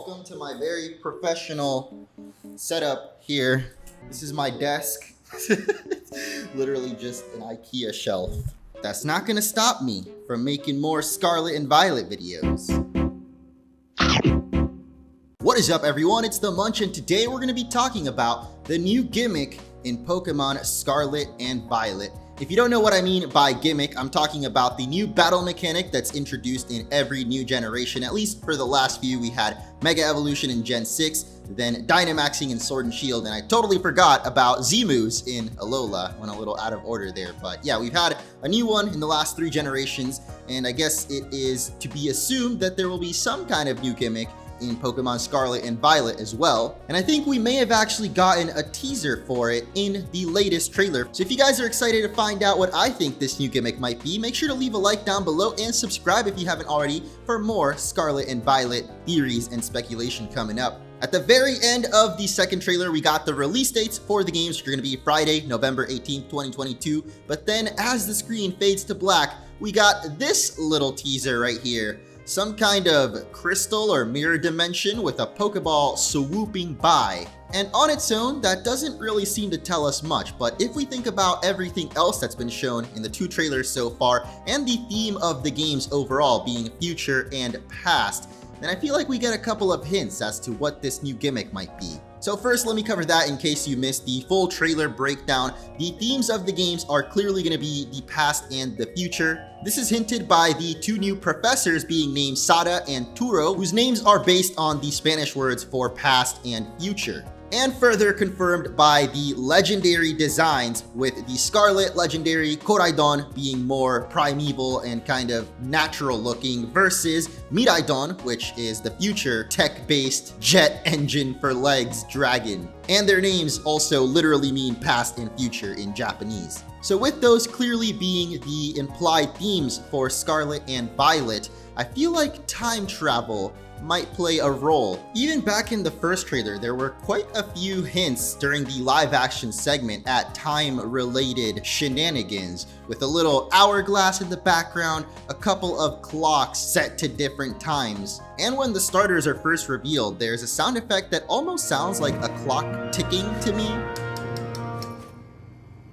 welcome to my very professional setup here. This is my desk. Literally just an IKEA shelf. That's not gonna stop me from making more Scarlet and Violet videos. What is up, everyone? It's the Munch, and today we're gonna be talking about the new gimmick in Pokemon Scarlet and Violet. If you don't know what I mean by gimmick, I'm talking about the new battle mechanic that's introduced in every new generation. At least for the last few, we had Mega Evolution in Gen 6, then Dynamaxing in Sword and Shield, and I totally forgot about Z-moves in Alola. Went a little out of order there, but yeah, we've had a new one in the last 3 generations, and I guess it is to be assumed that there will be some kind of new gimmick in Pokemon Scarlet and Violet as well. And I think we may have actually gotten a teaser for it in the latest trailer. So if you guys are excited to find out what I think this new gimmick might be, make sure to leave a like down below and subscribe if you haven't already for more Scarlet and Violet theories and speculation coming up. At the very end of the second trailer, we got the release dates for the games, which are going to be Friday, November 18th, 2022. But then as the screen fades to black, we got this little teaser right here. Some kind of crystal or mirror dimension with a Pokeball swooping by. And on its own, that doesn't really seem to tell us much, but if we think about everything else that's been shown in the 2 trailers so far, and the theme of the games overall being future and past, then I feel like we get a couple of hints as to what this new gimmick might be. So first, let me cover that in case you missed the full trailer breakdown. The themes of the games are clearly going to be the past and the future. This is hinted by the 2 new professors being named Sada and Turo, whose names are based on the Spanish words for past and future. And further confirmed by the legendary designs, with the Scarlet legendary Koraidon being more primeval and kind of natural looking versus Miraidon, which is the future tech-based jet engine for legs dragon. And their names also literally mean past and future in Japanese. So with those clearly being the implied themes for Scarlet and Violet, I feel like time travel might play a role. Even back in the first trailer, there were quite a few hints during the live action segment at time-related shenanigans, with a little hourglass in the background, a couple of clocks set to different times. And when the starters are first revealed, there's a sound effect that almost sounds like a clock ticking to me.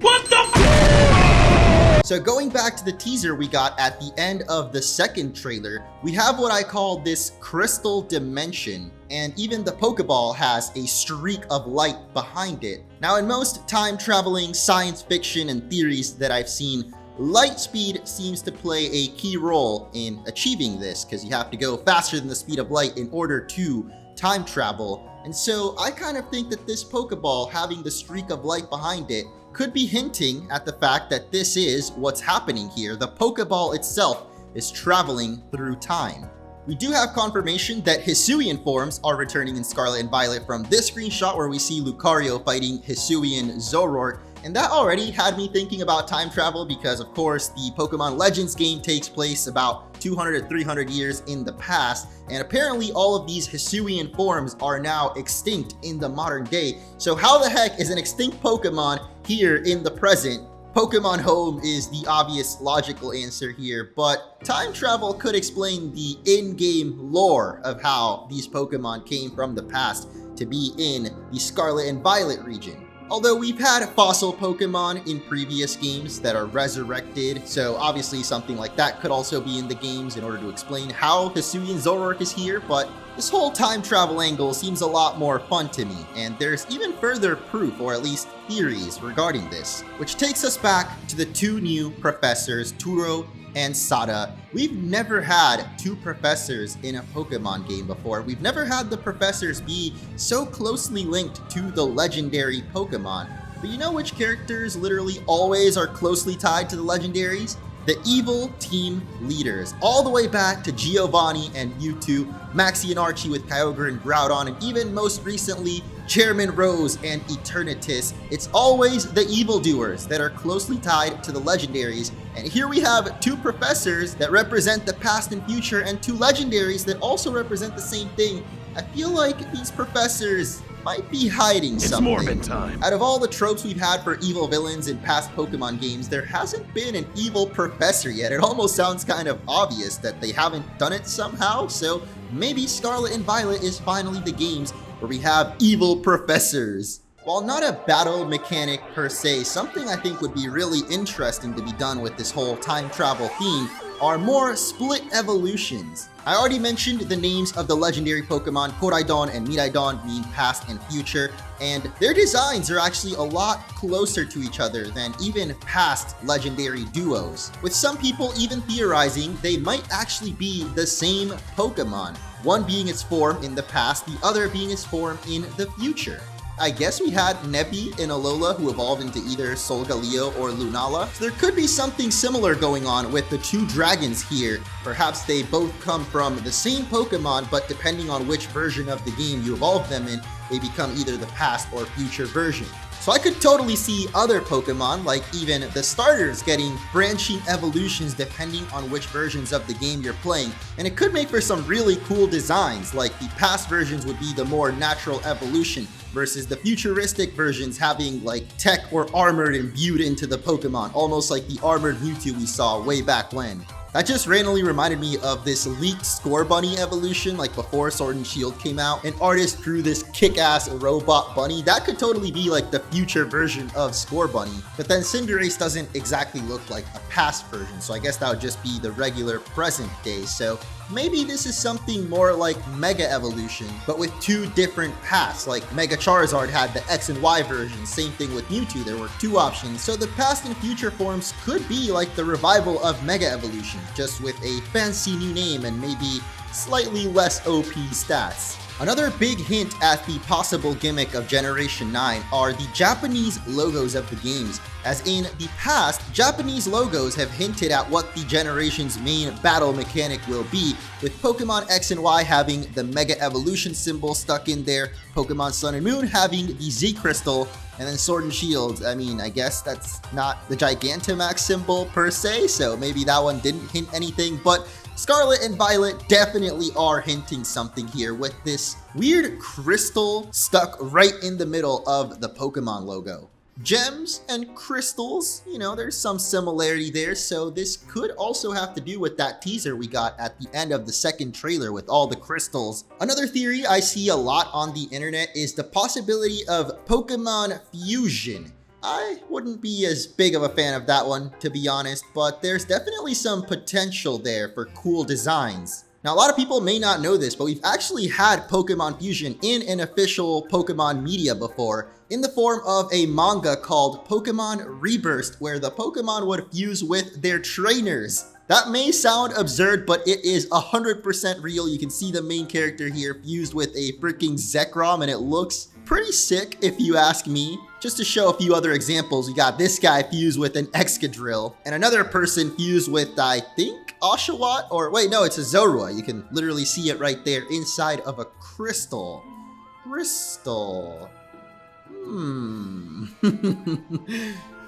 What the f? So going back to the teaser we got at the end of the second trailer, we have what I call this crystal dimension, and even the Pokeball has a streak of light behind it. Now, in most time-traveling science fiction and theories that I've seen, light speed seems to play a key role in achieving this, because you have to go faster than the speed of light in order to time travel. And so I kind of think that this Pokeball having the streak of light behind it could be hinting at the fact that this is what's happening here. The Pokeball itself is traveling through time. We do have confirmation that Hisuian forms are returning in Scarlet and Violet from this screenshot where we see Lucario fighting Hisuian Zoroark. And that already had me thinking about time travel because, of course, the Pokemon Legends game takes place about 200 to 300 years in the past, and apparently all of these Hisuian forms are now extinct in the modern day. So how the heck is an extinct Pokemon here in the present? Pokemon Home is the obvious logical answer here, but time travel could explain the in-game lore of how these Pokemon came from the past to be in the Scarlet and Violet region. Although we've had fossil Pokemon in previous games that are resurrected, so obviously something like that could also be in the games in order to explain how Hisuian Zoroark is here, but this whole time travel angle seems a lot more fun to me, and there's even further proof, or at least theories, regarding this. Which takes us back to the 2 new professors, Turo and Sada. We've never had 2 professors in a Pokemon game before. We've never had the professors be so closely linked to the legendary Pokemon. But you know which characters literally always are closely tied to the legendaries? The evil team leaders, all the way back to Giovanni and Mewtwo, Maxie and Archie with Kyogre and Groudon, and even most recently, Chairman Rose and Eternatus. It's always the evildoers that are closely tied to the legendaries. And here we have 2 professors that represent the past and future, and 2 legendaries that also represent the same thing. I feel like these professors might be hiding something. It's Morbin time. Out of all the tropes we've had for evil villains in past Pokemon games, there hasn't been an evil professor yet. It almost sounds kind of obvious that they haven't done it somehow, so maybe Scarlet and Violet is finally the games where we have evil professors. While not a battle mechanic per se, something I think would be really interesting to be done with this whole time travel theme are more split evolutions. I already mentioned the names of the legendary Pokemon Koraidon and Miraidon being past and future, and their designs are actually a lot closer to each other than even past legendary duos, with some people even theorizing they might actually be the same Pokemon, one being its form in the past, the other being its form in the future. I guess we had Nebby and Alola who evolved into either Solgaleo or Lunala, so there could be something similar going on with the two dragons here. Perhaps they both come from the same Pokemon, but depending on which version of the game you evolve them in, they become either the past or future version. So I could totally see other Pokemon, like even the starters, getting branching evolutions depending on which versions of the game you're playing, and it could make for some really cool designs, like the past versions would be the more natural evolution, versus the futuristic versions having like tech or armored imbued into the Pokemon, almost like the armored Mewtwo we saw way back when. That just randomly reminded me of this leaked Score Bunny evolution, like before Sword and Shield came out. An artist drew this kick-ass robot bunny. That could totally be like the future version of Score Bunny. But then Cinderace doesn't exactly look like a past version, so I guess that would just be the regular present day. So maybe this is something more like Mega Evolution, but with two different paths. Like Mega Charizard had the X and Y version, same thing with Mewtwo, there were two options. So the past and future forms could be like the revival of Mega Evolution, just with a fancy new name and maybe slightly less OP stats. Another big hint at the possible gimmick of Generation 9 are the Japanese logos of the games, as in the past, Japanese logos have hinted at what the generation's main battle mechanic will be, with Pokemon X and Y having the Mega Evolution symbol stuck in there, Pokemon Sun and Moon having the Z Crystal, and then Sword and Shield, I mean, I guess that's not the Gigantamax symbol per se, so maybe that one didn't hint anything, but Scarlet and Violet definitely are hinting something here with this weird crystal stuck right in the middle of the Pokemon logo. Gems and crystals, you know, there's some similarity there, so this could also have to do with that teaser we got at the end of the second trailer with all the crystals. Another theory I see a lot on the internet is the possibility of Pokemon fusion. I wouldn't be as big of a fan of that one, to be honest, but there's definitely some potential there for cool designs. Now, a lot of people may not know this, but we've actually had Pokemon Fusion in an official Pokemon media before, in the form of a manga called Pokemon Rebirth, where the Pokemon would fuse with their trainers. That may sound absurd, but it is 100% real. You can see the main character here fused with a freaking Zekrom, and it looks pretty sick if you ask me. Just to show a few other examples, we got this guy fused with an Excadrill, and another person fused with, I think, Oshawott, or wait, no, it's a Zorua. You can literally see it right there inside of a crystal.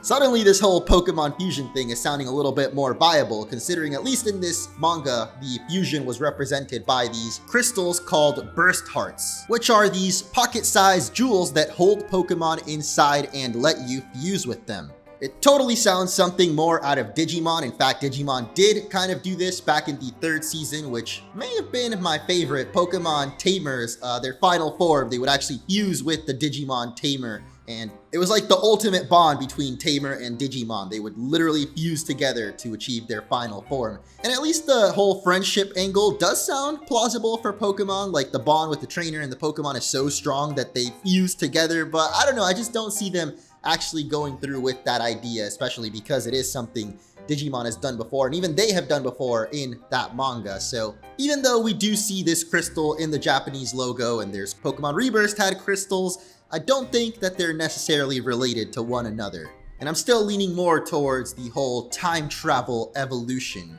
Suddenly, this whole Pokemon fusion thing is sounding a little bit more viable, considering at least in this manga, the fusion was represented by these crystals called Burst Hearts, which are these pocket-sized jewels that hold Pokemon inside and let you fuse with them. It totally sounds something more out of Digimon. In fact, Digimon did kind of do this back in the third season, which may have been my favorite. Pokemon Tamers, their final form, they would actually fuse with the Digimon Tamer. And it was like the ultimate bond between Tamer and Digimon. They would literally fuse together to achieve their final form. And at least the whole friendship angle does sound plausible for Pokemon. Like the bond with the trainer and the Pokemon is so strong that they fuse together. But I don't know, I just don't see them actually going through with that idea, especially because it is something Digimon has done before, and even they have done before in that manga. So even though we do see this crystal in the Japanese logo, and there's Pokemon Rebirth had crystals, I don't think that they're necessarily related to one another. And I'm still leaning more towards the whole time travel evolution.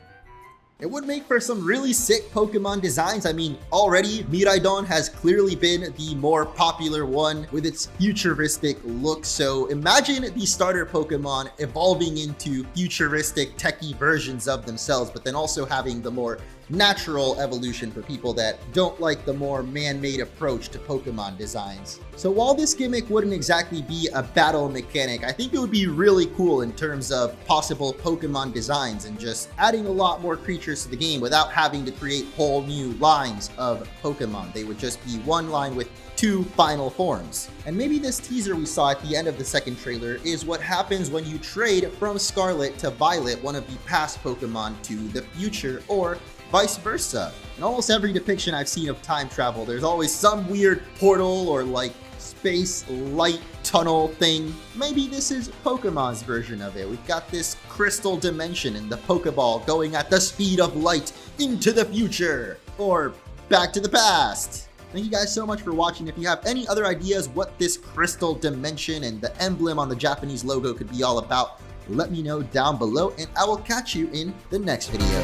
It would make for some really sick Pokemon designs. I mean, already Miraidon has clearly been the more popular one with its futuristic look. So imagine the starter Pokemon evolving into futuristic techie versions of themselves, but then also having the more natural evolution for people that don't like the more man-made approach to Pokemon designs. So while this gimmick wouldn't exactly be a battle mechanic, I think it would be really cool in terms of possible Pokemon designs and just adding a lot more creatures to the game without having to create whole new lines of Pokemon. They would just be one line with 2 final forms. And maybe this teaser we saw at the end of the second trailer is what happens when you trade from Scarlet to Violet, one of the past Pokemon, to the future, or vice versa. In almost every depiction I've seen of time travel, there's always some weird portal or like space light tunnel thing. Maybe this is Pokemon's version of it. We've got this crystal dimension in the Pokeball going at the speed of light into the future, or back to the past. Thank you guys so much for watching. If you have any other ideas what this crystal dimension and the emblem on the Japanese logo could be all about, let me know down below, and I will catch you in the next video.